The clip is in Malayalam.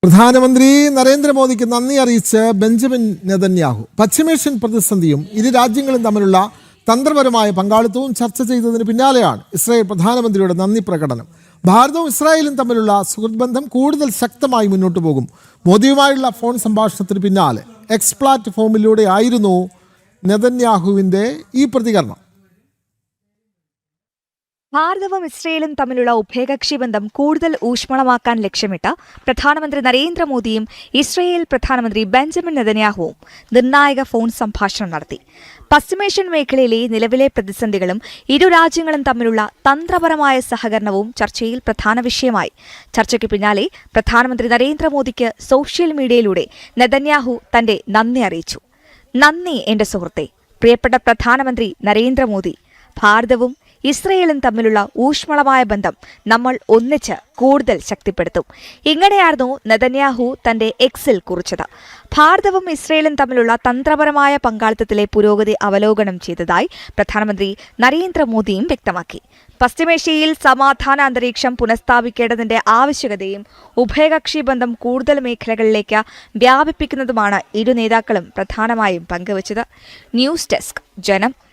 പ്രധാനമന്ത്രി നരേന്ദ്രമോദിക്ക് നന്ദി അറിയിച്ച് ബെഞ്ചമിൻ നെതന്യാഹു. പശ്ചിമേഷ്യൻ പ്രതിസന്ധിയും ഇരു രാജ്യങ്ങളും തമ്മിലുള്ള തന്ത്രപരമായ പങ്കാളിത്തവും ചർച്ച ചെയ്തതിന് പിന്നാലെയാണ് ഇസ്രായേൽ പ്രധാനമന്ത്രിയുടെ നന്ദി പ്രകടനം. ഭാരതവും ഇസ്രായേലും തമ്മിലുള്ള സുഹൃത്ത് ബന്ധം കൂടുതൽ ശക്തമായി മുന്നോട്ട് പോകും. മോദിയുമായുള്ള ഫോൺ സംഭാഷണത്തിന് പിന്നാലെ എക്സ് പ്ലാറ്റ്ഫോമിലൂടെ ആയിരുന്നു നെതന്യാഹുവിൻ്റെ ഈ പ്രതികരണം. ഭാരതവും ഇസ്രയേലും തമ്മിലുള്ള ഉഭയകക്ഷി ബന്ധം കൂടുതൽ ഊഷ്മളമാക്കാൻ ലക്ഷ്യമിട്ട് പ്രധാനമന്ത്രി നരേന്ദ്രമോദിയും ഇസ്രയേൽ പ്രധാനമന്ത്രി ബെഞ്ചമിൻ നെതന്യാഹുവും നിർണായക ഫോൺ സംഭാഷണം നടത്തി. പശ്ചിമേഷ്യൻ മേഖലയിലെ നിലവിലെ പ്രതിസന്ധികളും ഇരു രാജ്യങ്ങളും തമ്മിലുള്ള തന്ത്രപരമായ സഹകരണവും ചർച്ചയിൽ പ്രധാന വിഷയമായി. ചർച്ചയ്ക്ക് പിന്നാലെ പ്രധാനമന്ത്രി നരേന്ദ്രമോദിക്ക് സോഷ്യൽ മീഡിയയിലൂടെ നെതന്യാഹു തന്റെ നന്ദി അറിയിച്ചു. നന്ദി എന്റെ സുഹൃത്തെ, പ്രിയപ്പെട്ട പ്രധാനമന്ത്രി നരേന്ദ്രമോദി. ഭാരതവും ഇസ്രയേലും തമ്മിലുള്ള ഊഷ്മളമായ ബന്ധം നമ്മൾ ഒന്നിച്ച് കൂടുതൽ ശക്തിപ്പെടുത്തും. ഇങ്ങനെയായിരുന്നു നെതന്യാഹു തന്റെ എക്സിൽ കുറിച്ചത്. ഭാരതവും ഇസ്രയേലും തമ്മിലുള്ള തന്ത്രപരമായ പങ്കാളിത്തത്തിലെ പുരോഗതി അവലോകനം ചെയ്തതായി പ്രധാനമന്ത്രി നരേന്ദ്രമോദിയും വ്യക്തമാക്കി. പശ്ചിമേഷ്യയിൽ സമാധാന അന്തരീക്ഷം പുനഃസ്ഥാപിക്കേണ്ടതിന്റെ ആവശ്യകതയും ഉഭയകക്ഷി ബന്ധം കൂടുതൽ മേഖലകളിലേക്ക് വ്യാപിപ്പിക്കുന്നതുമാണ് ഇരു നേതാക്കളും പ്രധാനമായും പങ്കുവച്ചത്. ന്യൂസ് ഡെസ്ക്, ജനം.